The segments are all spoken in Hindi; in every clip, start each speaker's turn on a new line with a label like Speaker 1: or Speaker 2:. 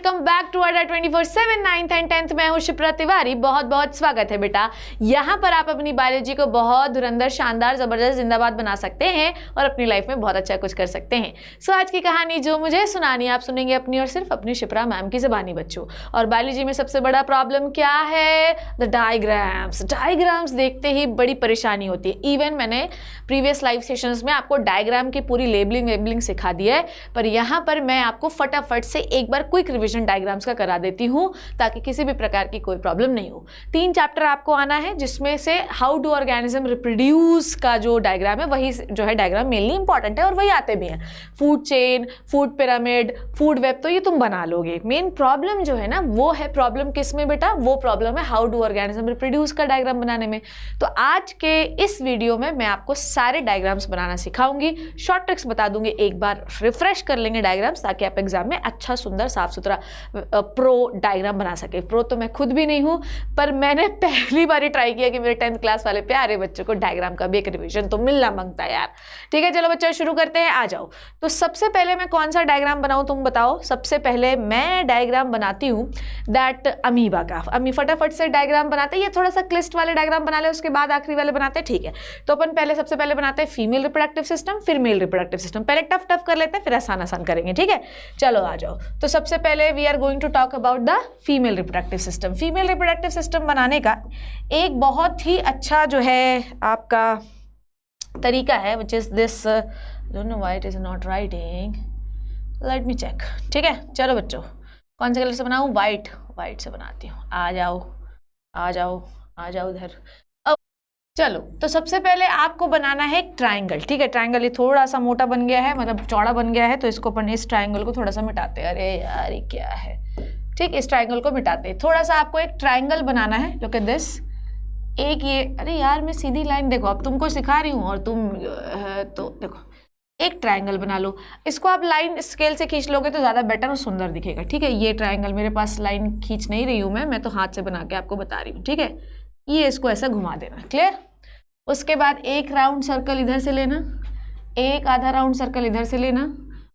Speaker 1: वेलकम बैक टू अड्डा 24/7 9th एंड 10th। मैं हूं शिप्रा तिवारी। बहुत बहुत स्वागत है बेटा। यहाँ पर आप अपनी बायोलॉजी को बहुत धुरंधर, शानदार, जबरदस्त, जिंदाबाद बना सकते हैं और अपनी लाइफ में बहुत अच्छा कुछ कर सकते हैं। सो आज की कहानी जो मुझे सुनानी आप सुनेंगे अपनी और सिर्फ अपनी शिप्रा मैम की ज़बानी बच्चों। और बायोलॉजी में सबसे बड़ा प्रॉब्लम क्या है? The diagrams. डायग्राम्स देखते ही बड़ी परेशानी होती है। इवन मैंने प्रीवियस लाइव सेशंस में आपको डायग्राम की पूरी लेबलिंग सिखा दी है, पर यहाँ पर मैं आपको फटाफट से एक बार क्विक रिवीजन डायग्राम्स का करा देती हूँ ताकि किसी भी प्रकार की कोई प्रॉब्लम नहीं हो। 3 चैप्टर आपको आना है जिसमें से हाउ डू ऑर्गेनिज्म रिप्रोड्यूस का जो डायग्राम है वही जो है डायग्राम मेनली इंपॉर्टेंट है और वही आते भी हैं। Food chain, food pyramid, food web तो ये तुम बना लोगे। मेन प्रॉब्लम जो है ना वो है प्रॉब्लम किस में बेटा? वो प्रॉब्लम है हाउ डू ऑर्गेनिज्म रिप्रोड्यूस का डायग्राम बनाने में। तो आज के इस वीडियो में मैं आपको सारे डायग्राम्स बनाना सिखाऊंगी, शॉर्ट ट्रिक्स बता दूंगी। एक बार रिफ्रेश कर लेंगे डायग्राम्स ताकि आप एग्जाम में अच्छा, सुंदर, साफ सुथरा प्रो डायग्राम बना सके। प्रो तो मैं खुद भी नहीं हूँ, पर मैंने पहली बार ट्राई किया कि मेरे 10th क्लास वाले प्यारे बच्चों को डायग्राम का भी एक रिविजन तो मिलना मांगता है यार। ठीक है, चलो बच्चों शुरू करते हैं, आ जाओ। तो सबसे पहले मैं कौन सा डायग्राम बनाऊँ तुम बताओ? सबसे पहले मैं डायग्राम बनाती हूँ दैट अमीबा का। फटाफट से डायग्राम बनाते हैं। ये थोड़ा सा क्लिस्ट वाले डायग्राम बना ले, उसके बाद आखिरी वाले बनाते हैं। ठीक है, तो अपन पहले सबसे पहले बनाते हैं फीमेल रिप्रोडक्टिव सिस्टम, फिर मेल रिप्रोडक्टिव सिस्टम। पहले टफ टफ कर लेते हैं, फिर आसान आसान करेंगे। ठीक है, चलो आ जाओ। तो सबसे पहले we are going to talk about the female reproductive system. Female reproductive system बनाने का एक बहुत ही अच्छा जो है आपका तरीका है, which is this. Don't know why it is not writing, let me check. ठीक है, चलो बच्चों कौन से कलर से बनाऊं? वाइट से बनाती हूँ। आ जाओ आ जाओ आ जाओ इधर। चलो, तो सबसे पहले आपको बनाना है एक ट्राइंगल। ठीक है, ट्राइंगल ये थोड़ा सा मोटा बन गया है, मतलब चौड़ा बन गया है, तो इसको अपन इस ट्राइंगल को थोड़ा सा मिटाते हैं। अरे यार ये क्या है? ठीक, इस ट्राइंगल को मिटाते हैं। थोड़ा सा आपको एक ट्राइंगल बनाना है। Look at this. एक ये, अरे यार मैं सीधी लाइन, देखो अब तुमको सिखा रही हूँ और तुम तो देखो, एक ट्राइंगल बना लो। इसको आप लाइन स्केल से खींच लोगे तो ज़्यादा बेटर और सुंदर दिखेगा। ठीक है, ये ट्राइंगल मेरे पास लाइन खींच नहीं रही हूँ मैं तो हाथ से बना के आपको बता रही हूँ। ठीक है, ये इसको ऐसा घुमा देना। क्लियर? उसके बाद एक राउंड सर्कल इधर से लेना, एक आधा राउंड सर्कल इधर से लेना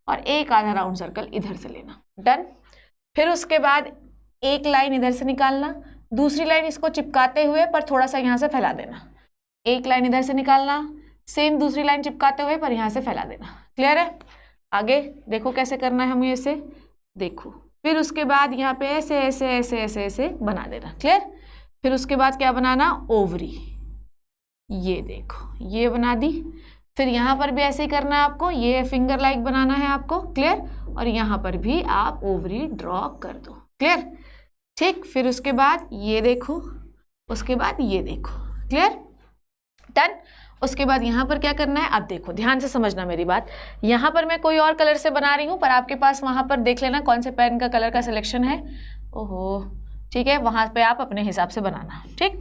Speaker 1: और एक आधा राउंड सर्कल इधर से लेना। डन। फिर उसके बाद एक लाइन इधर से निकालना, दूसरी लाइन इसको चिपकाते हुए पर थोड़ा सा यहाँ से फैला देना। एक लाइन इधर से निकालना, सेम दूसरी लाइन चिपकाते हुए पर यहाँ से फैला देना। क्लियर है? आगे देखो कैसे करना है हमें ऐसे, देखो। फिर उसके बाद यहाँ पे ऐसे ऐसे ऐसे ऐसे ऐसे बना देना। क्लियर? फिर उसके बाद क्या बनाना? ओवरी। ये देखो, ये बना दी। फिर यहाँ पर भी ऐसे ही करना है आपको, ये फिंगर लाइक बनाना है आपको। क्लियर? और यहाँ पर भी आप ओवरी ड्रॉ कर दो। क्लियर? ठीक। फिर उसके बाद ये देखो, उसके बाद ये देखो। क्लियर? डन। उसके बाद यहाँ पर क्या करना है? अब देखो, ध्यान से समझना मेरी बात। यहाँ पर मैं कोई और कलर से बना रही हूँ, पर आपके पास वहाँ पर देख लेना कौन से पेन का कलर का सिलेक्शन है। ओहो, ठीक है, वहाँ पे आप अपने हिसाब से बनाना। ठीक,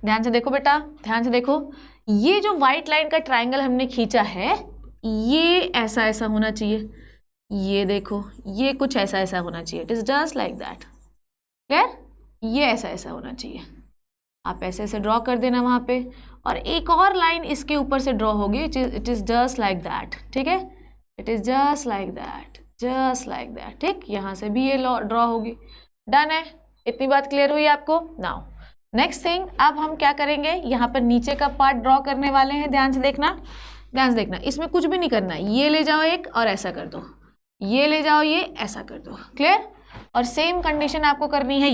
Speaker 1: ध्यान से देखो बेटा, ध्यान से देखो। ये जो व्हाइट लाइन का ट्राइंगल हमने खींचा है, ये ऐसा ऐसा होना चाहिए। ये देखो, ये कुछ ऐसा ऐसा होना चाहिए। It is just like that. Clear? ये ऐसा ऐसा होना चाहिए। आप ऐसे ऐसे ड्रॉ कर देना वहाँ पे, और एक और लाइन इसके ऊपर से ड्रॉ होगी। It is just like that. ठीक है, it is just like that, just like that. ठीक, यहाँ से भी ये ड्रॉ होगी। डन है? इतनी बात क्लियर हुई आपको? नाउ नेक्स्ट थिंग, अब हम क्या करेंगे? यहाँ पर नीचे का पार्ट ड्रॉ करने वाले हैं। ध्यान से देखना, ध्यान से देखना। इसमें कुछ भी नहीं करना है। ये ले जाओ एक और ऐसा कर दो, ये ले जाओ, ये ऐसा कर दो। क्लियर? और सेम कंडीशन आपको करनी है।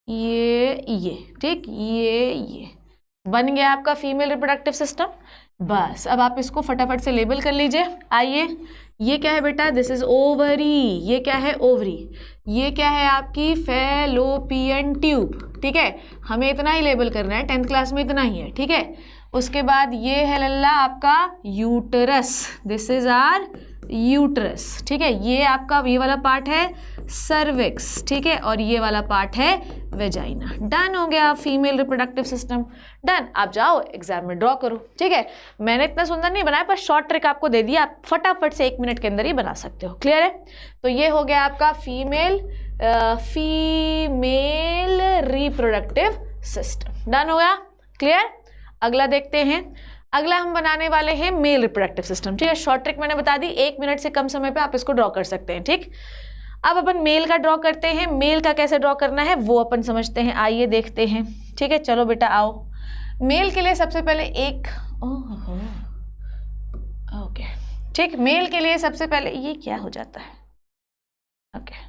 Speaker 1: ये ठीक, ये बन गया आपका फीमेल रिप्रोडक्टिव सिस्टम। बस अब आप इसको फटाफट से लेबल कर लीजिए। आइए, ये क्या है बेटा? This is ovary. ये क्या है? ओवरी। ये क्या है? आपकी फैलोपियन ट्यूब। ठीक है, हमें इतना ही लेबल करना है, 10th क्लास में इतना ही है। ठीक है, उसके बाद ये है लल्ला आपका uterus. This is our uterus. ठीक है, ये आपका ये वाला पार्ट है सर्विक्स। ठीक है, और ये वाला पार्ट है वेजाइना। डन हो गया फीमेल रिप्रोडक्टिव सिस्टम। डन। आप जाओ एग्जाम में ड्रॉ करो। ठीक है, मैंने इतना सुंदर नहीं बनाया, पर शॉर्ट ट्रिक आपको दे दिया, आप फटाफट से 1 मिनट के अंदर ही बना सकते हो। क्लियर है? तो ये हो गया आपका फीमेल रिप्रोडक्टिव सिस्टम। डन हो गया? क्लियर? अगला देखते हैं। अगला हम बनाने वाले हैं मेल रिप्रोडक्टिव सिस्टम। ठीक है, शॉर्ट ट्रिक मैंने बता दी, 1 मिनट से कम समय पे आप इसको ड्रॉ कर सकते हैं। ठीक, अब अपन मेल का ड्रॉ करते हैं। मेल का कैसे ड्रॉ करना है वो अपन समझते हैं, आइए देखते हैं। ठीक है, चलो बेटा आओ। मेल के लिए सबसे पहले एक ओके, ठीक, मेल के लिए सबसे पहले ये क्या हो जाता है, ओके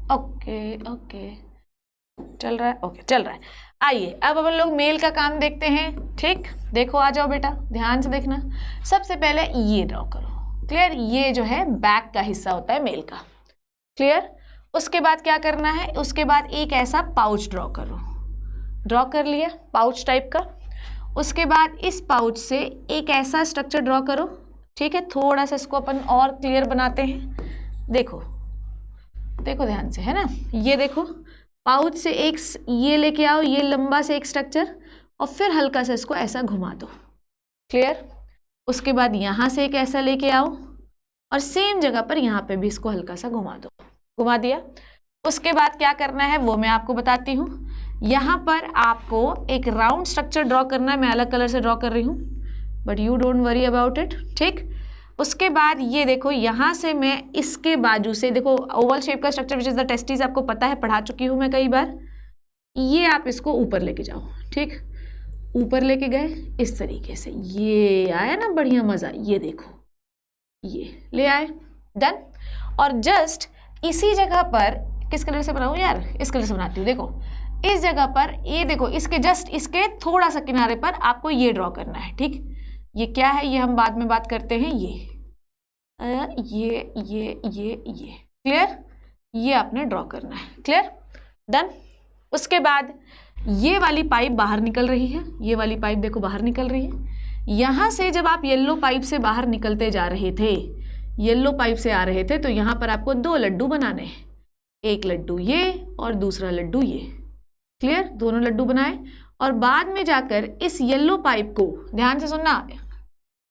Speaker 1: ओके ओके चल रहा है, ओके चल रहा है। आइए अब अपन लोग मेल का काम देखते हैं। ठीक, देखो आ जाओ बेटा, ध्यान से देखना। सबसे पहले ये ड्रॉ करो, क्लियर। ये जो है बैक का हिस्सा होता है मेल का, क्लियर। उसके बाद क्या करना है, उसके बाद एक ऐसा पाउच ड्रॉ करो। ड्रॉ कर लिया पाउच टाइप का। उसके बाद इस पाउच से एक ऐसा स्ट्रक्चर ड्रॉ करो। ठीक है, थोड़ा सा इसको अपन और क्लियर बनाते हैं। देखो देखो ध्यान से, है ना, ये देखो पाउच से एक ये लेके आओ, ये लंबा से एक स्ट्रक्चर, और फिर हल्का सा इसको ऐसा घुमा दो, क्लियर। उसके बाद यहाँ से एक ऐसा लेके आओ और सेम जगह पर यहाँ पे भी इसको हल्का सा घुमा दो। घुमा दिया। उसके बाद क्या करना है वो मैं आपको बताती हूँ। यहाँ पर आपको एक राउंड स्ट्रक्चर ड्रॉ करना है। मैं अलग कलर से ड्रॉ कर रही हूँ, but you don't worry about it. ठीक, उसके बाद ये देखो, यहाँ से मैं इसके बाजू से देखो ओवल शेप का structure which is the testis, आपको पता है, पढ़ा चुकी हूँ मैं कई बार। ये आप इसको ऊपर लेके जाओ। ठीक, ऊपर लेके गए इस तरीके से, ये आया ना बढ़िया मज़ा। ये देखो, ये ले आए, डन। और जस्ट इसी जगह पर, किस कलर से बनाऊँ यार, इस कलर से बनाती हूँ। देखो इस जगह पर, ये देखो इसके जस्ट इसके थोड़ा सा किनारे पर आपको ये ड्रॉ करना है। ठीक, ये क्या है ये हम बाद में बात करते हैं। ये क्लियर, ये आपने ड्रॉ करना है, क्लियर, डन। उसके बाद ये वाली पाइप बाहर निकल रही है, ये वाली पाइप देखो बाहर निकल रही है। यहाँ से जब आप येलो पाइप से बाहर निकलते जा रहे थे, येलो पाइप से आ रहे थे, तो यहाँ पर आपको 2 लड्डू बनाने हैं। एक लड्डू ये और दूसरा लड्डू ये, क्लियर, दोनों लड्डू बनाए। और बाद में जाकर इस येलो पाइप को, ध्यान से सुनना,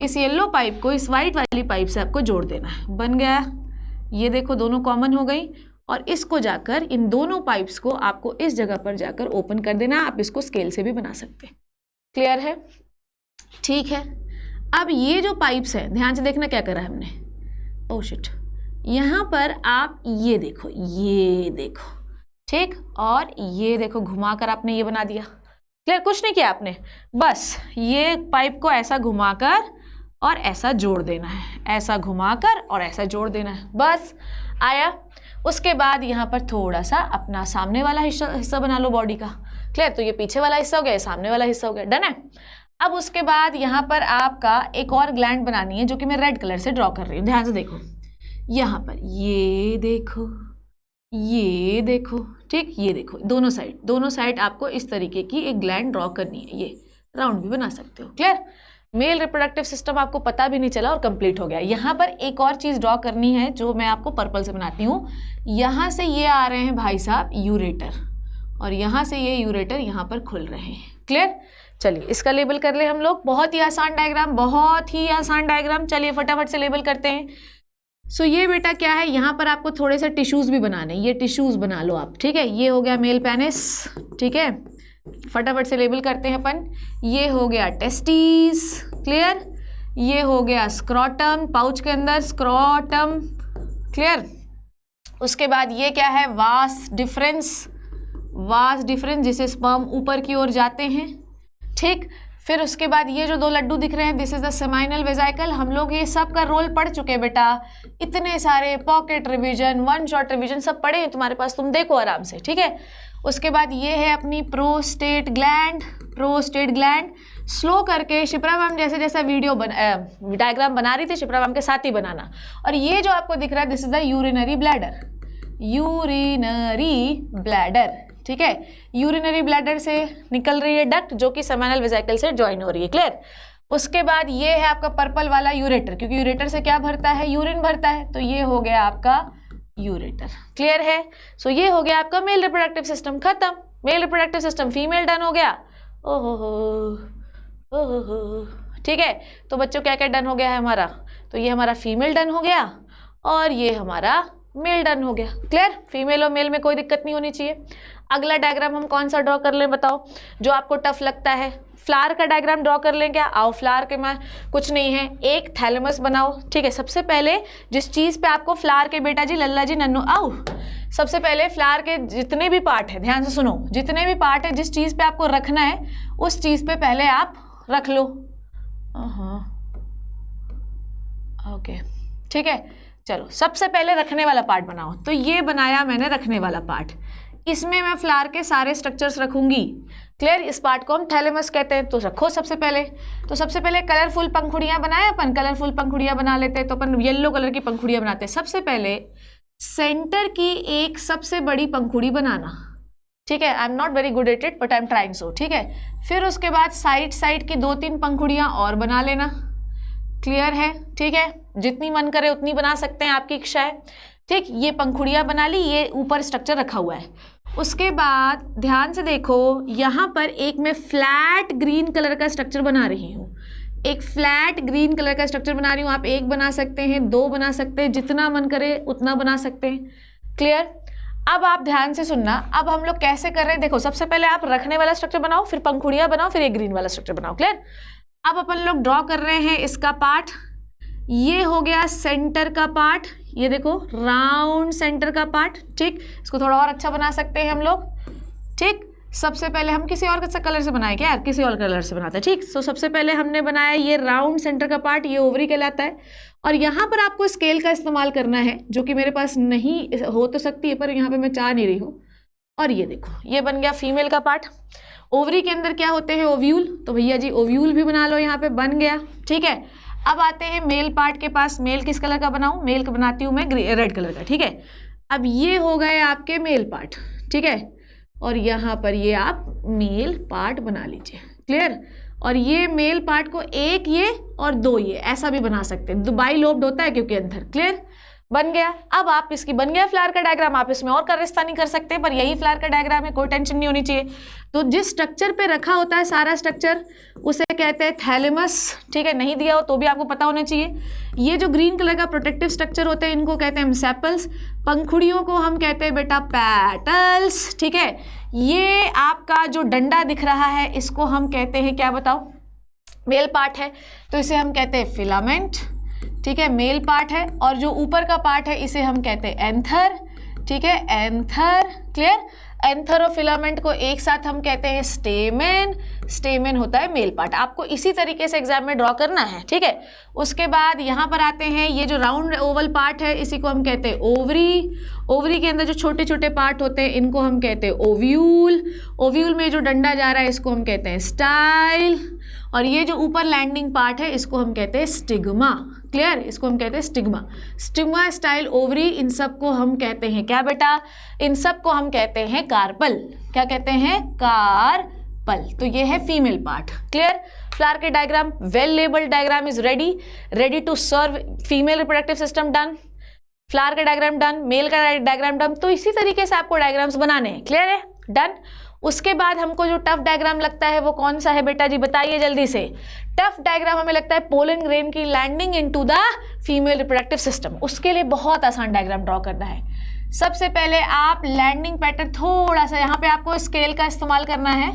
Speaker 1: इस येलो पाइप को इस वाइट वाली पाइप से आपको जोड़ देना है। बन गया, ये देखो दोनों कॉमन हो गई। और इसको जाकर इन दोनों पाइप्स को आपको इस जगह पर जाकर ओपन कर देना। आप इसको स्केल से भी बना सकते हैं, क्लियर है, ठीक है। अब ये जो पाइप्स है, ध्यान से देखना क्या करा है हमने, ओह शिट, यहाँ पर आप ये देखो, ठीक, और ये देखो घुमाकर आपने ये बना दिया, क्लियर। कुछ नहीं किया आपने, बस ये पाइप को ऐसा घुमाकर और ऐसा जोड़ देना है, ऐसा घुमाकर और ऐसा जोड़ देना है, बस आया। उसके बाद यहाँ पर थोड़ा सा अपना सामने वाला हिस्सा बना लो बॉडी का, क्लियर। तो ये पीछे वाला हिस्सा हो गया, सामने वाला हिस्सा हो गया, डन है। अब उसके बाद यहाँ पर आपका एक और ग्लैंड बनानी है, जो कि मैं रेड कलर से ड्रॉ कर रही हूँ। ध्यान से देखो, यहाँ पर ये देखो, ये देखो, ठीक, ये देखो, दोनों साइड आपको इस तरीके की एक ग्लैंड ड्रॉ करनी है। ये राउंड भी बना सकते हो, क्लियर। मेल रिप्रोडक्टिव सिस्टम आपको पता भी नहीं चला और कंप्लीट हो गया। यहाँ पर एक और चीज़ ड्रॉ करनी है, जो मैं आपको पर्पल से बनाती हूँ। यहाँ से ये आ रहे हैं भाई साहब यूरेटर, और यहाँ से ये यूरेटर यहाँ पर खुल रहे हैं, क्लियर। चलिए इसका लेबल कर ले हम लोग। बहुत ही आसान डायग्राम, बहुत ही आसान डायग्राम। चलिए फटाफट से लेबल करते हैं। सो ये बेटा क्या है, यहाँ पर आपको थोड़े से टिश्यूज़ भी बनाने, ये टिश्यूज़ बना लो आप, ठीक है। ये हो गया मेल पेनिस, ठीक है, फटाफट से लेबल करते हैं अपन। ये हो गया टेस्टिस, क्लियर। ये हो गया स्क्रॉटम, पाउच के अंदर स्क्रॉटम, क्लियर। उसके बाद ये क्या है, वास डिफरेंस, जिसे स्पर्म ऊपर की ओर जाते हैं, ठीक। फिर उसके बाद ये जो 2 लड्डू दिख रहे हैं, दिस इज द सेमाइनल वेजाइकल। हम लोग ये सब का रोल पढ़ चुके हैं बेटा, इतने सारे पॉकेट रिवीजन, 1 शॉट रिवीजन सब पढ़े हैं तुम्हारे पास, तुम देखो आराम से, ठीक है। उसके बाद ये है अपनी प्रोस्टेट ग्लैंड, स्लो करके शिप्रा मैम जैसे जैसा डायग्राम बना रही थी, शिप्रा मैम के साथ ही बनाना। और ये जो आपको दिख रहा है, this is the urinary bladder, ठीक है। यूरिनरी ब्लैडर से निकल रही है डक्ट, जो कि सेमाइनल वेजाइकल से ज्वाइन हो रही है, क्लियर। उसके बाद ये है आपका पर्पल वाला यूरेटर, क्योंकि यूरेटर से क्या भरता है, यूरिन भरता है, तो ये हो गया आपका यूरेटर, क्लियर है। सो ये हो गया आपका मेल रिप्रोडक्टिव सिस्टम खत्म। Mail reproductive system female done हो गया, ओहो, ठीक है। तो बच्चों क्या क्या डन हो गया है हमारा, तो ये हमारा फीमेल डन हो गया और ये हमारा मेल डन हो गया, क्लियर। फीमेल और मेल में कोई दिक्कत नहीं होनी चाहिए। अगला डायग्राम हम कौन सा ड्रॉ कर लें बताओ, जो आपको टफ लगता है। फ्लावर का डायग्राम ड्रॉ कर लें क्या? आओ, फ्लावर के में कुछ नहीं है, एक थैलेमस बनाओ। ठीक है, सबसे पहले जिस चीज़ पे आपको फ्लावर के, बेटा जी लल्ला जी नन्नू आओ, सबसे पहले फ्लावर के जितने भी पार्ट है, ध्यान से सुनो, जितने भी पार्ट है जिस चीज़ पे आपको रखना है उस चीज़ पे पहले आप रख लो। ओके, ठीक है, चलो सबसे पहले रखने वाला पार्ट बनाओ। तो ये बनाया मैंने रखने वाला पार्ट, इसमें मैं फ्लावर के सारे स्ट्रक्चर्स रखूंगी। क्लियर? इस पार्ट को हम थैलेमस कहते हैं। तो रखो सबसे पहले। तो सबसे पहले कलरफुल पंखुड़ियाँ बनाए अपन, कलरफुल पंखुड़ियाँ बना लेते हैं। तो अपन येलो कलर की पंखुड़ियाँ बनाते हैं। सबसे पहले सेंटर की एक सबसे बड़ी पंखुड़ी बनाना, ठीक है। I am not very good at it but I am trying so, ठीक है। फिर उसके बाद साइड की 2-3 पंखुड़ियाँ और बना लेना। क्लियर है? ठीक है, जितनी मन करे उतनी बना सकते हैं, आपकी इच्छा है। ठीक, ये पंखुड़ियाँ बना ली, ये ऊपर स्ट्रक्चर रखा हुआ है। उसके बाद ध्यान से देखो, यहाँ पर एक मैं फ्लैट ग्रीन कलर का स्ट्रक्चर बना रही हूँ। एक फ्लैट ग्रीन कलर का स्ट्रक्चर बना रही हूँ। आप 1 बना सकते हैं, 2 बना सकते हैं, जितना मन करे उतना बना सकते हैं। क्लियर? अब आप ध्यान से सुनना, अब हम लोग कैसे कर रहे हैं देखो। सबसे पहले आप रखने वाला स्ट्रक्चर बनाओ, फिर पंखुड़ियाँ बनाओ, फिर एक ग्रीन वाला स्ट्रक्चर बनाओ। क्लियर? अब अपन लोग ड्रॉ कर रहे हैं इसका पार्ट। ये हो गया सेंटर का पार्ट, ये देखो राउंड सेंटर का पार्ट। ठीक, इसको थोड़ा और अच्छा बना सकते हैं हम लोग। ठीक, सबसे पहले हम किसी और कलर से बनाए क्या यार, किसी और कलर से बनाते हैं। ठीक, तो सबसे पहले हमने बनाया ये राउंड सेंटर का पार्ट, ये ओवरी कहलाता है। और यहाँ पर आपको स्केल का इस्तेमाल करना है, जो कि मेरे पास नहीं हो तो सकती है, पर यहाँ पे मैं चाह नहीं रही हूँ। और ये देखो, ये बन गया फीमेल का पार्ट। ओवरी के अंदर क्या होते हैं? ओव्यूल। तो भैया जी ओव्यूल भी बना लो, यहाँ पे बन गया। ठीक है, अब आते हैं मेल पार्ट के पास। मेल किस कलर का बनाऊं? मेल का बनाती हूँ मैं रेड कलर का। ठीक है, अब ये हो गए आपके मेल पार्ट। ठीक है, और यहाँ पर ये आप मेल पार्ट बना लीजिए। क्लियर? और ये मेल पार्ट को एक ये और 2 ये ऐसा भी बना सकते हैं, बाई लोब्ड होता है क्योंकि अंदर। क्लियर? बन गया। अब आप इसकी बन गया फ्लावर का डायग्राम। आप इसमें और करिस्तानी कर सकते हैं, पर यही फ्लावर का डायग्राम है, कोई टेंशन नहीं होनी चाहिए। तो जिस स्ट्रक्चर पे रखा होता है सारा स्ट्रक्चर, उसे कहते हैं थैलेमस। ठीक है, नहीं दिया हो तो भी आपको पता होना चाहिए। ये जो ग्रीन कलर का प्रोटेक्टिव स्ट्रक्चर होते हैं, इनको कहते हैं सेपल्स। पंखुड़ियों को हम कहते हैं बेटा पैटल्स। ठीक है, ये आपका जो डंडा दिख रहा है, इसको हम कहते हैं क्या बताओ? मेल पार्ट है, तो इसे हम कहते हैं फिलामेंट। ठीक है, मेल पार्ट है। और जो ऊपर का पार्ट है इसे हम कहते हैं एंथर। ठीक है, एंथर। क्लियर? एंथर और फिलामेंट को एक साथ हम कहते हैं स्टेमेन। स्टेमेन होता है मेल पार्ट। आपको इसी तरीके से एग्जाम में ड्रॉ करना है। ठीक है, उसके बाद यहाँ पर आते हैं, ये जो राउंड ओवल पार्ट है इसी को हम कहते हैं ओवरी। ओवरी के अंदर जो छोटे छोटे पार्ट होते हैं इनको हम कहते हैं ओव्यूल। ओव्यूल में जो डंडा जा रहा है इसको हम कहते हैं स्टाइल। और ये जो ऊपर लैंडिंग पार्ट है इसको हम कहते हैं स्टिग्मा। क्लियर? इसको हम कहते हैं स्टिग्मा। स्टिग्मा, स्टाइल, ओवरी, इन सब को हम कहते हैं क्या बेटा? इन सब को हम कहते हैं कार्पल। क्या कहते हैं? कार्पल। तो ये है फीमेल पार्ट। क्लियर? फ्लावर के diagram, well labelled diagram is ready to serve female reproductive system. Done. Flower का डायग्राम डन, मेल का डायग्राम डन। तो इसी तरीके से आपको डायग्राम्स बनाने हैं। क्लियर है? डन। उसके बाद हमको जो टफ डायग्राम लगता है वो कौन सा है बेटा जी, बताइए जल्दी से। टफ डायग्राम हमें लगता है पोलन ग्रेन की landing into the female reproductive system. उसके लिए बहुत आसान डायग्राम ड्रॉ करना है। सबसे पहले आप लैंडिंग पैटर्न थोड़ा सा, यहाँ पे आपको स्केल का इस्तेमाल करना है।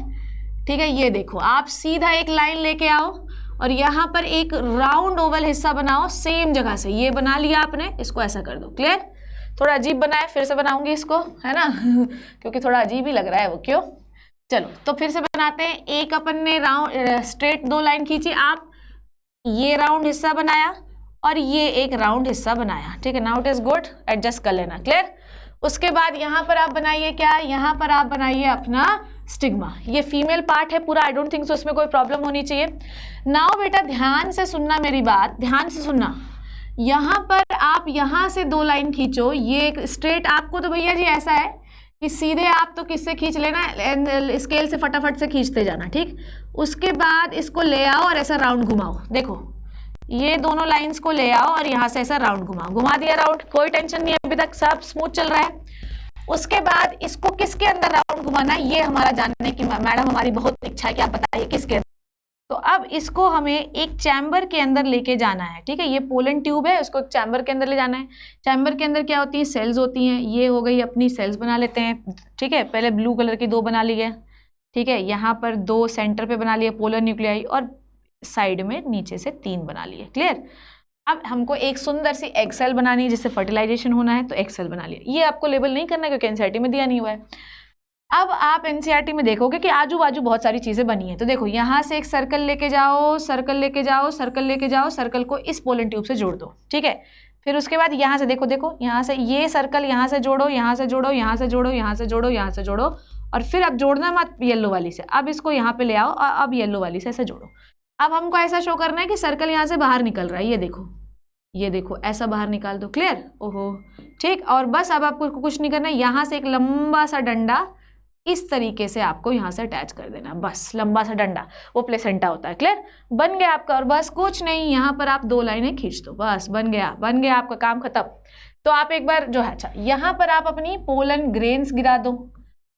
Speaker 1: ठीक है, ये देखो, आप सीधा एक लाइन लेके आओ और यहाँ पर एक राउंड ओवल हिस्सा बनाओ सेम जगह से। ये बना लिया आपने, इसको ऐसा कर दो। क्लियर? थोड़ा अजीब बनाए, फिर से बनाऊंगी इसको, है ना क्योंकि थोड़ा अजीब ही लग रहा है वो। क्यों? चलो तो फिर से बनाते हैं। एक अपन ने राउंड स्ट्रेट 2 लाइन खींची, आप ये राउंड हिस्सा बनाया और ये एक राउंड हिस्सा बनाया। ठीक है, now it is good, adjust कर लेना। क्लियर? उसके बाद यहाँ पर आप बनाइए क्या? यहाँ पर आप बनाइए अपना स्टिग्मा। ये फीमेल पार्ट है पूरा, आई डोंट थिंक सो इसमें कोई प्रॉब्लम होनी चाहिए। नाउ बेटा ध्यान से सुनना मेरी बात, ध्यान से सुनना। यहाँ पर आप यहाँ से 2 लाइन खींचो, ये एक स्ट्रेट। आपको तो भैया जी ऐसा है कि सीधे आप तो किससे खींच लेना, स्केल से फटाफट से खींचते जाना। ठीक, उसके बाद इसको ले आओ और ऐसा राउंड घुमाओ। देखो, ये दोनों लाइंस को ले आओ और यहाँ से ऐसा राउंड घुमाओ। घुमा दिया राउंड, कोई टेंशन नहीं है, अभी तक सब स्मूथ चल रहा है। उसके बाद इसको किसके अंदर राउंड घुमाना है, ये हमारा जानने की मैडम हमारी बहुत इच्छा है कि आप बताइए किसके अंदर। तो अब इसको हमें एक चैम्बर के अंदर लेके जाना है। ठीक है, ये पोलन ट्यूब है, उसको एक चैम्बर के अंदर ले जाना है। चैम्बर के अंदर क्या होती है? सेल्स होती हैं। ये हो गई अपनी सेल्स, बना लेते हैं। ठीक है, पहले ब्लू कलर की 2 बना ली है। ठीक है, यहाँ पर 2 सेंटर पे बना लिए पोलर न्यूक्लियाई और साइड में नीचे से 3 बना लिए। क्लियर। अब हमको एक सुंदर सी एग सेल बनानी है जिससे फर्टिलाइजेशन होना है, तो एग सेल बना लिया। ये आपको लेबल नहीं करना क्योंकि एनसीईआरटी में दिया नहीं हुआ है। अब आप एनसीईआरटी में देखोगे कि आजू बाजू बहुत सारी चीजें बनी है। तो देखो यहाँ से एक सर्कल लेके जाओ, सर्कल लेके जाओ, सर्कल लेके जाओ, सर्कल को इस पोलन ट्यूब से जोड़ दो। ठीक है, फिर उसके बाद यहाँ से देखो यहाँ से ये सर्कल यहाँ से जोड़ो, यहाँ से जोड़ो, यहाँ से जोड़ो, यहाँ से जोड़ो, यहाँ से जोड़ो, और फिर अब जोड़ना मत येलो वाली से, अब इसको यहाँ पे ले आओ और अब येलो वाली से ऐसे जोड़ो। अब हमको ऐसा शो करना है कि सर्कल यहाँ से बाहर निकल रहा है, ये देखो ऐसा बाहर निकाल दो। क्लियर। ओहो ठीक। और बस अब आपको कुछ नहीं करना है, यहाँ से एक लंबा सा डंडा इस तरीके से आपको यहाँ से अटैच कर देना, बस लंबा सा डंडा, वो प्लेसेंटा होता है। क्लियर। बन गया आपका, और बस कुछ नहीं, यहाँ पर आप 2 लाइनें खींच दो, बस बन गया आपका काम खत्म। तो आप एक बार जो है, अच्छा यहाँ पर आप अपनी पोलन ग्रेन्स गिरा दो,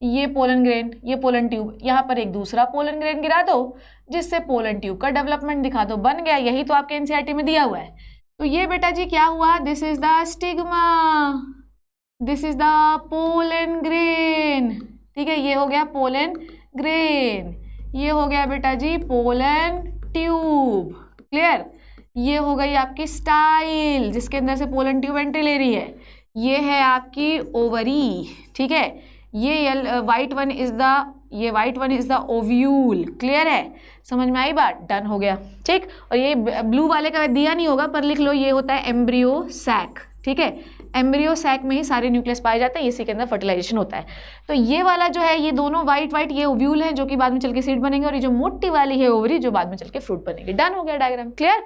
Speaker 1: ये पोलन ग्रेन, ये पोलन ट्यूब, यहाँ पर एक दूसरा पोलन ग्रेन गिरा दो जिससे पोलन ट्यूब का डेवलपमेंट दिखा दो। बन गया, यही तो आपके एनसीईआरटी में दिया हुआ है। तो ये बेटा जी क्या हुआ, this is the stigma, this is the pollen grain. ठीक है, ये हो गया पोलन ग्रेन, ये हो गया बेटा जी पोलन ट्यूब। क्लियर। ये हो गई आपकी स्टाइल जिसके अंदर से पोलन ट्यूब एंट्री ले रही है। ये है आपकी ओवरी। ठीक है, ये white one is the ovule. Clear है, समझ में आई बात। डन हो गया। ठीक। और ये ब्लू वाले का दिया नहीं होगा पर लिख लो, ये होता है एम्ब्रियो सैक। ठीक है, एम्ब्रियो सैक में ही सारे न्यूक्लियस पाए जाते हैं, इसी के अंदर फर्टिलाइजेशन होता है। तो ये वाला जो है, ये दोनों वाइट ये ओव्यूल है जो कि बाद में चल के सीड बनेंगे, और ये जो मोटी वाली है ओवरी जो बाद में चल के फ्रूट बनेगी। डन हो गया डायग्राम। क्लियर।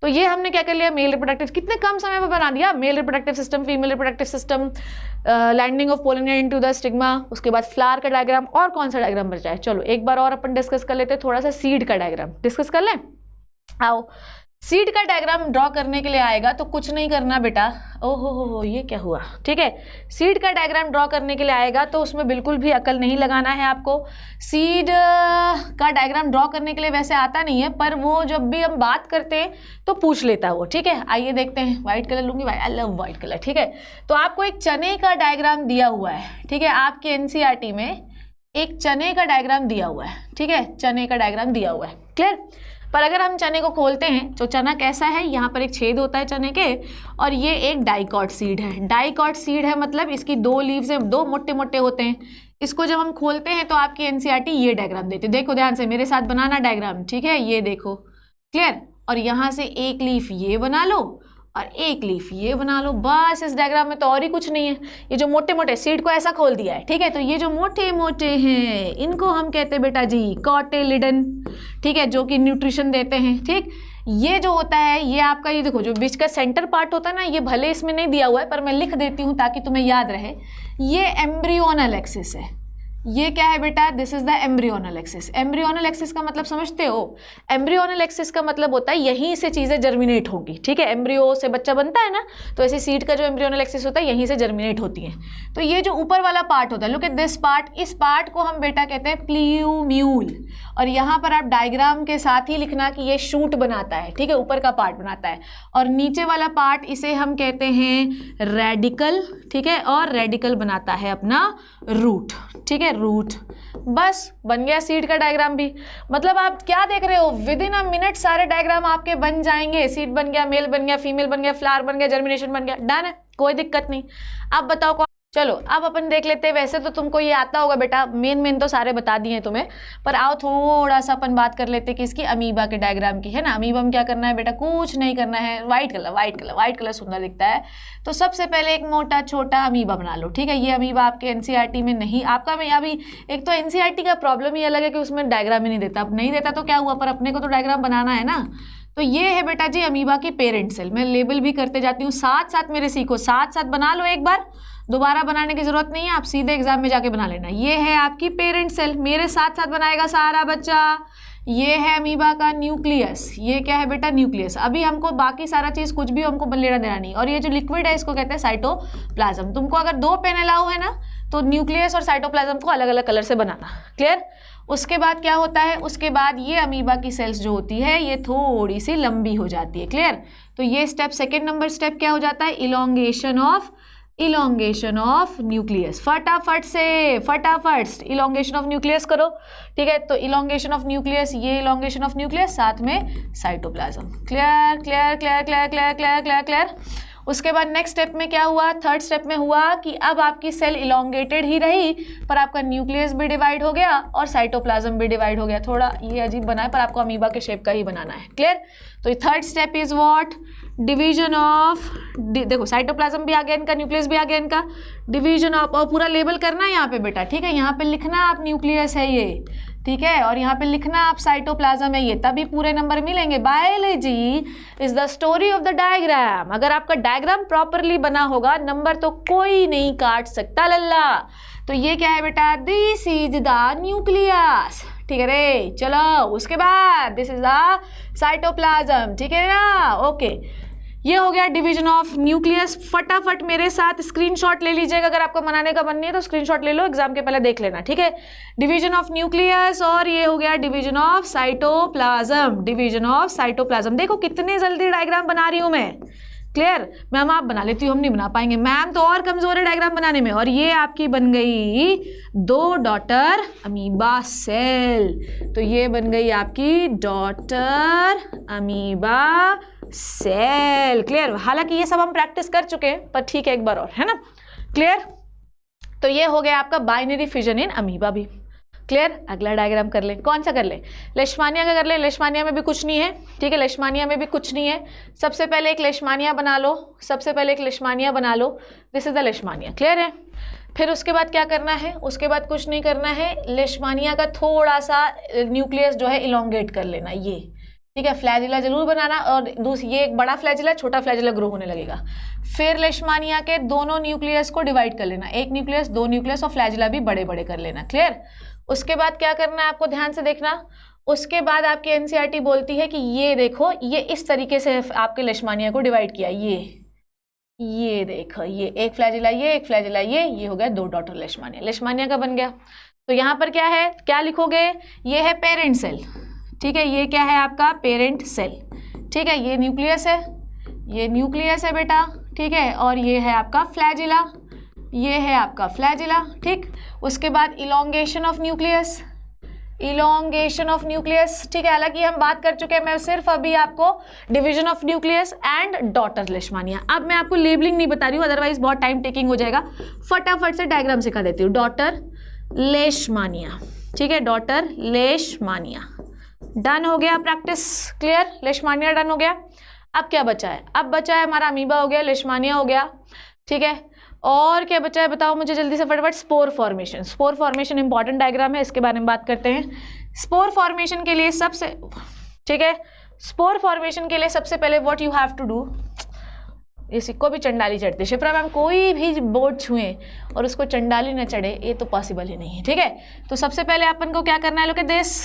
Speaker 1: तो ये हमने क्या कर लिया, मेल रिप्रोडक्टिव, कितने कम समय में बना दिया, male reproductive system, female reproductive system, landing of pollen into the stigma, उसके बाद फ्लावर का डायग्राम, और कौन सा डायग्राम बचा है। चलो एक बार और अपन डिस्कस कर लेते हैं, थोड़ा सा सीड का डायग्राम डिस्कस कर लें। आओ, सीड का डायग्राम ड्रॉ करने के लिए आएगा तो कुछ नहीं करना बेटा। ओहो हो ये क्या हुआ। ठीक है, सीड का डायग्राम ड्रॉ करने के लिए आएगा तो उसमें बिल्कुल भी अकल नहीं लगाना है आपको। सीड का डायग्राम ड्रॉ करने के लिए वैसे आता नहीं है, पर वो जब भी हम बात करते हैं तो पूछ लेता है वो। ठीक है, आइए देखते हैं। व्हाइट कलर लूंगी, आई लव व्हाइट कलर। ठीक है, तो आपको एक चने का डायग्राम दिया हुआ है। ठीक है, आपके एनसीईआरटी में एक चने का डायग्राम दिया हुआ है। ठीक है, चने का डायग्राम दिया हुआ है। क्लियर। पर अगर हम चने को खोलते हैं तो चना कैसा है, यहाँ पर एक छेद होता है चने के, और ये एक डाइकॉट सीड है। डाइकॉट सीड है मतलब इसकी 2 लीव्स हैं, 2 मोटे मोटे होते हैं। इसको जब हम खोलते हैं तो आपकी एनसीईआरटी ये डायग्राम देती है। देखो ध्यान से मेरे साथ बनाना डायग्राम। ठीक है, ये देखो। क्लियर। और यहाँ से एक लीफ ये बना लो और एक लीफ ये बना लो, बस इस डायग्राम में तो और ही कुछ नहीं है। ये जो मोटे मोटे सीड को ऐसा खोल दिया है। ठीक है, तो ये जो मोटे मोटे हैं इनको हम कहते हैं बेटा जी कॉटिलिडन। ठीक है, जो कि न्यूट्रिशन देते हैं। ठीक, ये जो होता है ये आपका, ये देखो जो बीच का सेंटर पार्ट होता है ना, ये भले इसमें नहीं दिया हुआ है पर मैं लिख देती हूँ ताकि तुम्हें याद रहे। ये एम्ब्रियोनल एक्सिस है। ये क्या है बेटा, this is the embryonal axis. Embryonal axis का मतलब समझते हो, एम्ब्रियोनल एक्सिस का मतलब होता है यहीं से चीज़ें जर्मिनेट होंगी। ठीक है, एम्ब्रियो से बच्चा बनता है ना, तो ऐसे सीड का जो एम्ब्रियोनल एक्सिस होता है यहीं से जर्मिनेट होती है। तो ये जो ऊपर वाला पार्ट होता है, लुक एट दिस पार्ट, इस पार्ट को हम बेटा कहते हैं प्ल्यूम्यूल। और यहाँ पर आप डायग्राम के साथ ही लिखना कि ये शूट बनाता है। ठीक है, ऊपर का पार्ट बनाता है, और नीचे वाला पार्ट इसे हम कहते हैं रेडिकल। ठीक है, और रेडिकल बनाता है अपना रूट। ठीक है, रूट। बस बन गया सीड का डायग्राम भी। मतलब आप क्या देख रहे हो, विद इन अ मिनट सारे डायग्राम आपके बन जाएंगे। सीड बन गया, मेल बन गया, फीमेल बन गया, फ्लावर बन गया, जर्मिनेशन बन गया। डन है, कोई दिक्कत नहीं। अब बताओ कौन। चलो अब अपन देख लेते हैं। वैसे तो तुमको ये आता होगा बेटा, मेन तो सारे बता दिए तुम्हें, पर आओ थोड़ा सा अपन बात कर लेते हैं कि इसकी अमीबा के डायग्राम की, है ना। अमीबा में क्या करना है बेटा, कुछ नहीं करना है। व्हाइट कलर सुंदर दिखता है, तो सबसे पहले एक मोटा छोटा अमीबा बना लो। ठीक है, ये अमीबा आपके एनसीईआरटी में नहीं, आपका में अभी एक तो एनसीईआरटी का प्रॉब्लम ही अलग है कि उसमें डायग्राम ही नहीं देता। अब नहीं देता तो क्या हुआ, पर अपने को तो डायग्राम बनाना है ना। तो ये है बेटा जी अमीबा की पेरेंट सेल। मैं लेबल भी करते जाती हूँ, साथ साथ मेरे सीखो, साथ साथ बना लो। एक बार दोबारा बनाने की जरूरत नहीं है, आप सीधे एग्जाम में जाके बना लेना। ये है आपकी पेरेंट सेल, मेरे साथ साथ बनाएगा सारा बच्चा। ये है अमीबा का न्यूक्लियस। ये क्या है बेटा, न्यूक्लियस। अभी हमको बाकी सारा चीज़ कुछ भी हमको लेना देना नहीं। और ये जो लिक्विड है इसको कहते हैं साइटोप्लाज्म। तुमको अगर 2 पेन अलाउ है ना, तो न्यूक्लियस और साइटोप्लाज्म को अलग अलग कलर से बनाना। क्लियर। उसके बाद क्या होता है, उसके बाद ये अमीबा की सेल्स जो होती है ये थोड़ी सी लंबी हो जाती है। क्लियर। तो ये स्टेप, सेकेंड नंबर स्टेप क्या हो जाता है, elongation of elongation of nucleus. फटाफट से, फटाफट इलोंगेशन ऑफ न्यूक्लियस करो, ठीक है। तो इलोंगेशन ऑफ न्यूक्लियस, ये इलोंगेशन ऑफ न्यूक्लियस, साथ में cytoplasm. Clear clear clear clear clear clear clear clear. उसके बाद नेक्स्ट स्टेप में क्या हुआ, थर्ड स्टेप में हुआ कि अब आपकी सेल इलोंगेटेड ही रही, पर आपका न्यूक्लियस भी डिवाइड हो गया और साइटोप्लाज्म भी डिवाइड हो गया। थोड़ा ये अजीब बना है, पर आपको अमीबा के शेप का ही बनाना है। क्लियर। तो third step is what, division of, देखो साइटोप्लाज्म भी आ गया इनका, न्यूक्लियस भी आ गया इनका, डिवीजन ऑफ, और पूरा लेबल करना है यहाँ पे बेटा, ठीक है। यहाँ पे लिखना आप न्यूक्लियस है ये, ठीक है, और यहाँ पे लिखना आप साइटोप्लाज्म है ये, तभी पूरे नंबर मिलेंगे। Biology is the story of the diagram. अगर आपका डायग्राम प्रॉपरली बना होगा, नंबर तो कोई नहीं काट सकता लल्ला। तो ये क्या है बेटा, दिस इज द न्यूक्लियस, ठीक है रे। चलो उसके बाद दिस इज द साइटोप्लाज्म, ठीक है ना, ओके। ये हो गया डिवीजन ऑफ न्यूक्लियस। फटाफट मेरे साथ स्क्रीनशॉट ले लीजिएगा, अगर आपको बनाने का मन नहीं है तो स्क्रीनशॉट ले लो, एग्जाम के पहले देख लेना, ठीक है। डिवीजन ऑफ न्यूक्लियस, और ये हो गया division of cytoplasm, division of cytoplasm. देखो कितने जल्दी डायग्राम बना रही हूं मैं। क्लियर। मैम आप बना लेती हूँ, हम नहीं बना पाएंगे, मैम तो और कमजोर है डायग्राम बनाने में। और ये आपकी बन गई 2 डॉटर अमीबा सेल, तो ये बन गई आपकी डॉटर अमीबा सेल। क्लियर। हालांकि ये सब हम प्रैक्टिस कर चुके हैं, पर ठीक है एक बार और, है ना। क्लियर। तो ये हो गया आपका बाइनरी फिजन इन अमीबा भी। क्लियर। अगला डायग्राम कर ले, कौन सा कर ले, लेशमानिया का कर ले। लेशमानिया में भी कुछ नहीं है, ठीक है, लेशमानिया में भी कुछ नहीं है। सबसे पहले एक लेशमानिया बना लो, सबसे पहले एक लेशमानिया बना लो, this is the leishmania. Clear है। फिर उसके बाद क्या करना है, उसके बाद कुछ नहीं करना है, लेशमानिया का थोड़ा सा न्यूक्लियस जो है इलोंगेट कर लेना, ये ठीक है। फ्लैजिला जरूर बनाना, और ये एक बड़ा फ्लैजिला, छोटा फ्लैजिला ग्रो होने लगेगा। फिर लेशमानिया के दोनों न्यूक्लियस को डिवाइड कर लेना, एक न्यूक्लियस, 2 न्यूक्लियस, और फ्लैजिला भी बड़े बड़े कर लेना। क्लियर। उसके बाद क्या करना है आपको, ध्यान से देखना। उसके बाद आपकी एनसीईआरटी बोलती है कि ये देखो, ये इस तरीके से आपके लेशमानिया को डिवाइड किया, ये देखो, ये एक फ्लैजिला, ये एक फ्लैजिला, ये हो गया 2 डॉटर लेशमानिया। लेशमानिया का बन गया। तो यहाँ पर क्या है, क्या लिखोगे, ये है पेरेंट सेल, ठीक है, ये क्या है आपका पेरेंट सेल, ठीक है। ये न्यूक्लियस है, ये न्यूक्लियस है बेटा, ठीक है, और ये है आपका फ्लैजिला, ये है आपका फ्लैजिला, ठीक। उसके बाद elongation of nucleus, elongation of nucleus, ठीक है। हालांकि हम बात कर चुके हैं, मैं सिर्फ अभी आपको division of nucleus and daughter लेशमानिया। अब मैं आपको लेबलिंग नहीं बता रही हूँ, अदरवाइज बहुत टाइम टेकिंग हो जाएगा। फटाफट से डायग्राम सिखा देती हूँ। डॉटर लेशमानिया, ठीक है, डॉटर लेशमानिया डन हो गया प्रैक्टिस। क्लियर। लेशमानिया डन हो गया। अब क्या बचा है, अब बचा है हमारा अमीबा हो गया, लेशमानिया हो गया, ठीक है। और क्या बचा है बताओ मुझे जल्दी से फटाफट। Spore formation, spore formation important diagram है, इसके बारे में बात करते हैं। स्पोर फॉर्मेशन के लिए सबसे, ठीक है, स्पोर फॉर्मेशन के लिए सबसे पहले what you have to do, इसको भी चंडाली चढ़ती है शिप्रा मैम, कोई भी बोर्ड छुए और उसको चंडाली न चढ़े, ये तो पॉसिबल ही नहीं है, ठीक है। तो सबसे पहले अपन को क्या करना है, लोग दिस,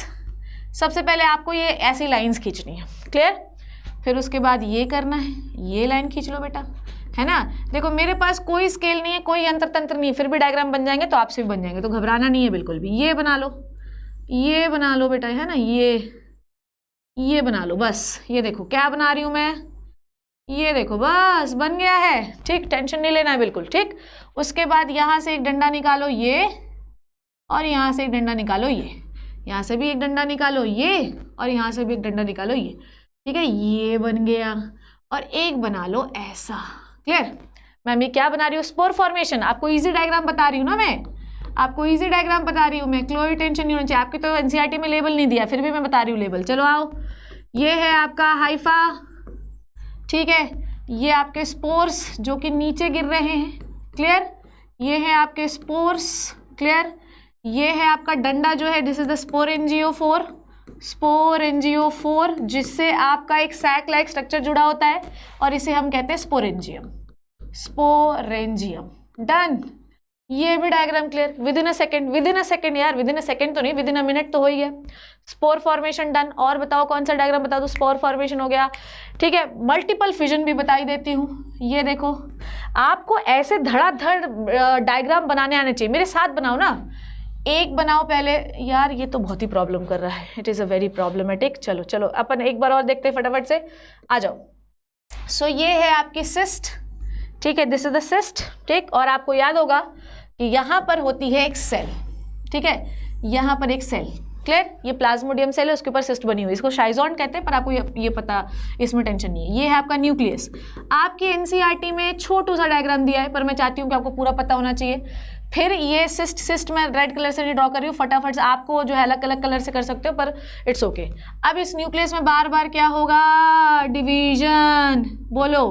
Speaker 1: सबसे पहले आपको ये ऐसी लाइंस खींचनी है। क्लियर। फिर उसके बाद ये करना है, ये लाइन खींच लो बेटा, है ना। देखो मेरे पास कोई स्केल नहीं है, कोई यंत्र तंत्र नहीं है, फिर भी डायग्राम बन जाएंगे, तो आपसे भी बन जाएंगे, तो घबराना नहीं है बिल्कुल भी। ये बना लो, ये बना लो बेटा, है ना, ये बना लो बस। ये देखो क्या बना रही हूँ मैं, ये देखो बस बन गया है, ठीक। टेंशन नहीं लेना है बिल्कुल, ठीक। उसके बाद यहाँ से एक डंडा निकालो, ये, और यहाँ से एक डंडा निकालो, ये, यहाँ से भी एक डंडा निकालो, ये, और यहाँ से भी एक डंडा निकालो, ये, ठीक है। ये बन गया। और एक बना लो ऐसा। क्लियर। मैम ये क्या बना रही हूँ, स्पोर फॉर्मेशन। आपको इजी डायग्राम बता रही हूँ ना मैं, आपको इजी डायग्राम बता रही हूँ मैं, कोई टेंशन नहीं होनी चाहिए। आपकी तो एनसीईआरटी में लेबल नहीं दिया, फिर भी मैं बता रही हूँ लेबल। चलो आओ, ये है आपका हाइफा, ठीक है, ये आपके स्पोर्स जो कि नीचे गिर रहे हैं। क्लियर। ये है आपके स्पोर्स। क्लियर। ये है आपका डंडा जो है, this is the sporangiophore, sporangiophore, जिससे आपका एक सैक लाइक स्ट्रक्चर जुड़ा होता है, और इसे हम कहते हैं स्पोरेंजियम, स्पोरेंजियम। डन। ये भी diagram clear with in a second, with in a second यार, विद इन अ सेकेंड तो नहीं, विद इन अ मिनट तो हो ही गया। Spore formation done. और बताओ कौन सा डायग्राम बता दो। स्पोर फॉर्मेशन हो गया, ठीक है। मल्टीपल फिजन भी बताई देती हूँ। ये देखो, आपको ऐसे धड़ाधड़ डायग्राम बनाने आने चाहिए, मेरे साथ बनाओ ना। एक बनाओ पहले, यार ये तो बहुत ही प्रॉब्लम कर रहा है, it is a very problematic. चलो चलो अपन एक बार और देखते हैं फटाफट से, आ जाओ। सो ये है आपकी सिस्ट, ठीक है, दिस इज द सिस्ट, ठीक। और आपको याद होगा कि यहाँ पर होती है एक सेल, ठीक है, यहाँ पर एक सेल, क्लियर। ये प्लाज्मोडियम सेल है, उसके ऊपर सिस्ट बनी हुई, इसको शाइजोन कहते हैं, पर आपको ये पता, इसमें टेंशन नहीं है। ये है आपका न्यूक्लियस। आपकी एनसीईआरटी में छोटू सा डायग्राम दिया है, पर मैं चाहती हूँ कि आपको पूरा पता होना चाहिए। फिर ये सिस्ट मैं रेड कलर से नहीं ड्रॉ कर रही हूँ, फटाफट से आपको जो है अलग अलग कलर से कर सकते हो, पर इट्स ओके। अब इस न्यूक्लियस में बार बार क्या होगा, डिवीजन, बोलो,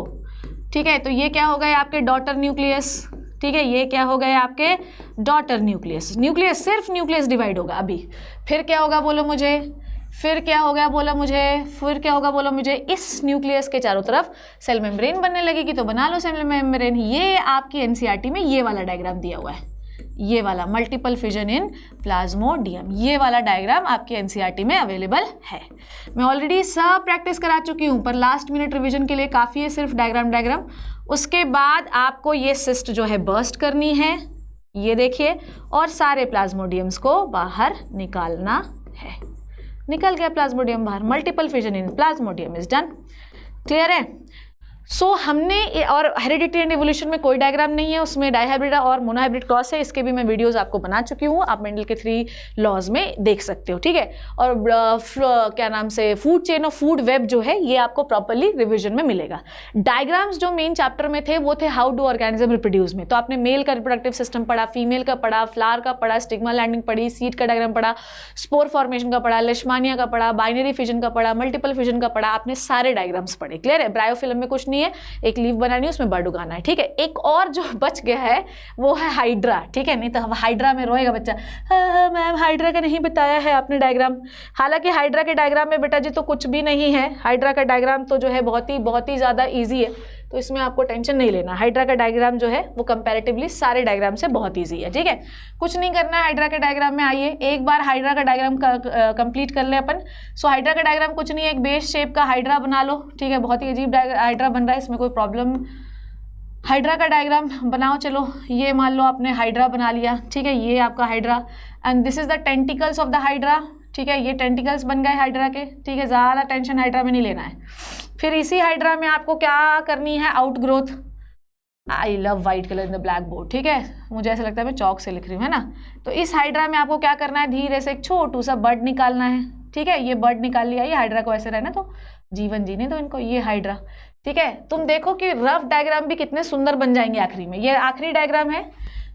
Speaker 1: ठीक है। तो ये क्या हो गए आपके डॉटर न्यूक्लियस, ठीक है, ये क्या हो गए आपके डॉटर न्यूक्लियस। न्यूक्लियस, सिर्फ न्यूक्लियस डिवाइड होगा अभी। फिर क्या होगा बोलो मुझे, फिर क्या होगा बोलो मुझे, फिर क्या होगा बोलो मुझे। इस न्यूक्लियस के चारों तरफ सेल मेम्ब्रेन बनने लगेगी, तो बना लो सेल मेम्ब्रेन। ये आपकी एनसीईआरटी में ये वाला डायग्राम दिया हुआ है, ये वाला मल्टीपल फिजन इन प्लाज्मोडियम, ये वाला डायग्राम आपके एनसीईआरटी में अवेलेबल है। मैं ऑलरेडी सब प्रैक्टिस करा चुकी हूँ, पर लास्ट मिनट रिवीजन के लिए काफ़ी है सिर्फ डायग्राम। उसके बाद आपको ये सिस्ट जो है बर्स्ट करनी है, ये देखिए, और सारे प्लाज्मोडियम्स को बाहर निकालना है। निकल गया प्लाज्मोडियम बाहर, multiple fission in Plasmodium is done, clear है। सो हमने, और हेरिडिटी एंड इवोल्यूशन में कोई डायग्राम नहीं है, उसमें डाइहाइब्रिड और मोनोहाइब्रिड क्रॉस है, इसके भी मैं वीडियोस आपको बना चुकी हूँ, आप मेंडल के 3 लॉज में देख सकते हो, ठीक है। और क्या नाम से फूड चेन और फूड वेब जो है ये आपको प्रॉपरली रिविजन में मिलेगा। डायग्राम्स जो मेन चैप्टर में थे वो थे हाउ डू ऑर्गेनिज्म रिप्रोड्यूस में, तो आपने मेल का रिप्रोडक्टिव सिस्टम पढ़ा, फीमेल का पढ़ा, फ्लावर का पढ़ा, स्टिग्मा लैंडिंग पढ़ी, सीड का डायग्राम पढ़ा, स्पोर फॉर्मेशन का पढ़ा, लेशमानिया का पढ़ा, बाइनरी फिजन का पढ़ा, मल्टीपल फिजन का पढ़ा, आपने सारे डायग्राम्स पढ़े, क्लियर है। ब्रायोफिल्म में कुछ नहीं है, एक लीफ बनानी है, उसमें बर्ड उगाना है, ठीक है। एक और जो बच गया है वो है हाइड्रा, ठीक है, नहीं तो हाइड्रा में रोएगा बच्चा, मैम हाइड्रा का नहीं बताया है आपने डायग्राम। हालांकि हाइड्रा के डायग्राम में बेटा जी तो कुछ भी नहीं है, हाइड्रा का डायग्राम तो जो है बहुत ही ज़्यादा ईजी है, तो इसमें आपको टेंशन नहीं लेना। हाइड्रा का डायग्राम जो है वो कंपैरेटिवली सारे डायग्राम से बहुत ईजी है, ठीक है। कुछ नहीं करना है हाइड्रा के डायग्राम में। आइए एक बार हाइड्रा का डायग्राम कंप्लीट कर ले अपन। सो हाइड्रा का डायग्राम कुछ नहीं है, एक बेस शेप का हाइड्रा बना लो, ठीक है। बहुत ही अजीब हाइड्रा बन रहा है, इसमें कोई प्रॉब्लम। हाइड्रा का डायग्राम बनाओ, चलो ये मान लो आपने हाइड्रा बना लिया, ठीक है। ये आपका hydra, and this is the tentacles of the hydra, ठीक है। ये टेंटिकल्स बन गए हाइड्रा के, ठीक है। ज़्यादा टेंशन हाइड्रा में नहीं लेना है। फिर इसी हाइड्रा में आपको क्या करनी है, out growth. I love white colour in the black board, ठीक है, मुझे ऐसा लगता है मैं चौक से लिख रही हूँ, है ना। तो इस हाइड्रा में आपको क्या करना है, धीरे से एक छोटू सा बर्ड निकालना है, ठीक है। ये बर्ड निकाल लिया, ये हाइड्रा को ऐसे रहना, तो जीवन जीने तो इनको, ये हाइड्रा, ठीक है। तुम देखो कि रफ डायग्राम भी कितने सुंदर बन जाएंगे आखिरी में। ये आखिरी डायग्राम है,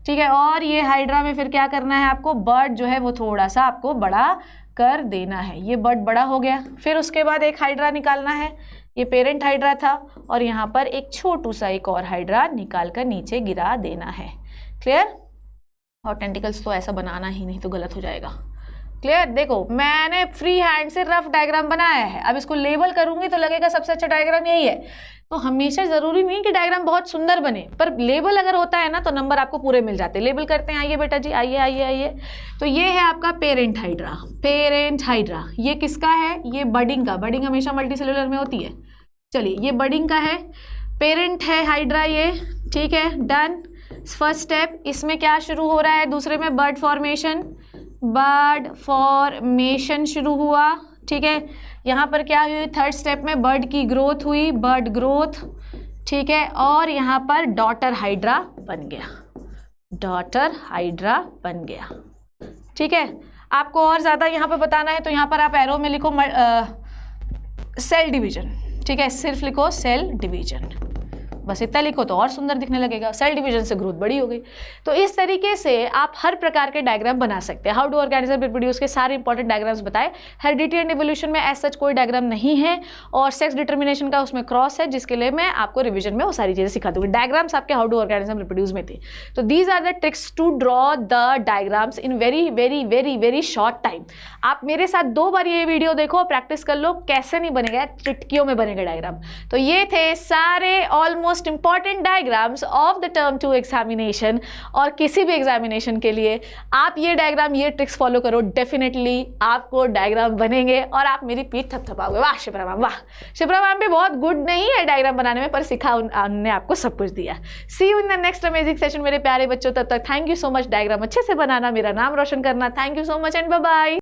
Speaker 1: ठीक है। और ये हाइड्रा में फिर क्या करना है आपको, बर्ड जो है वो थोड़ा सा आपको बड़ा कर देना है। ये बर्ड बड़ा हो गया, फिर उसके बाद एक हाइड्रा निकालना है, ये पेरेंट हाइड्रा था, और यहाँ पर एक छोटू सा एक और हाइड्रा निकाल कर नीचे गिरा देना है, क्लियर। और टेंटिकल्स तो ऐसा बनाना ही नहीं तो गलत हो जाएगा, क्लियर। देखो मैंने फ्री हैंड से रफ डायग्राम बनाया है, अब इसको लेबल करूंगी तो लगेगा सबसे अच्छा डायग्राम यही है। तो हमेशा जरूरी नहीं कि डायग्राम बहुत सुंदर बने, पर लेबल अगर होता है ना तो नंबर आपको पूरे मिल जाते हैं। लेबल करते हैं, आइए बेटा जी, आइए आइए आइए। तो ये है आपका पेरेंट हाइड्रा, पेरेंट हाइड्रा। ये किसका है, ये बडिंग का, बडिंग हमेशा मल्टीसेलुलर में होती है। चलिए ये बडिंग का है, पेरेंट है हाइड्रा ये, ठीक है, डन। फर्स्ट स्टेप, इसमें क्या शुरू हो रहा है, दूसरे में बर्ड फॉर्मेशन, बर्ड फॉर्मेशन शुरू हुआ, ठीक है। यहाँ पर क्या हुई, थर्ड स्टेप में बर्ड की ग्रोथ हुई, बर्ड ग्रोथ, ठीक है। और यहाँ पर डॉटर हाइड्रा बन गया, डॉटर हाइड्रा बन गया, ठीक है। आपको और ज़्यादा यहाँ पर बताना है तो यहाँ पर आप एरो में लिखो सेल डिवीजन, ठीक है, सिर्फ लिखो सेल डिवीजन, बस इतना लिखो तो और सुंदर दिखने लगेगा। सेल डिवीजन से ग्रोथ बड़ी हो गई। तो इस तरीके से आप हर प्रकार के डायग्राम बना सकते हैं। हाउ डू ऑर्गेनिज्म रिप्रोड्यूस के सारे इंपॉर्टेंट डायग्राम्स बताए। हेरिडिटी एंड इवोल्यूशन में एज सच कोई डायग्राम नहीं है, और सेक्स डिटर्मिनेशन का उसमें क्रॉस है, जिसके लिए मैं आपको रिविजन में वो सारी चीज़ें सिखा दूँगी। डायग्राम्स आपके हाउ डू ऑर्गेनिज्म रिप्रोड्यूस में थे। तो these are the tricks to draw the diagrams in very very very very short time. आप मेरे साथ 2 बार ये वीडियो देखो, प्रैक्टिस कर लो, कैसे नहीं बनेगा, चुटकियों में बनेगा डायग्राम। तो ये थे सारे almost important diagrams of the term 2 examination. और किसी भी एग्जामिनेशन के लिए आप ये डायग्राम, ये ट्रिक्स फॉलो करो, डेफिनेटली आपको डायग्राम बनेंगे और आप मेरी पीठ थपथपाओगे। वाह शिप्रा मैम, वाह शिप्रा मैम भी बहुत गुड नहीं है डायग्राम बनाने में, पर सिखा उन्होंने आपको सब कुछ दिया। See you in the next amazing session मेरे प्यारे बच्चों। तब तक thank you so much, diagram अच्छे से बनाना, मेरा नाम रोशन करना। Thank you so much and bye bye.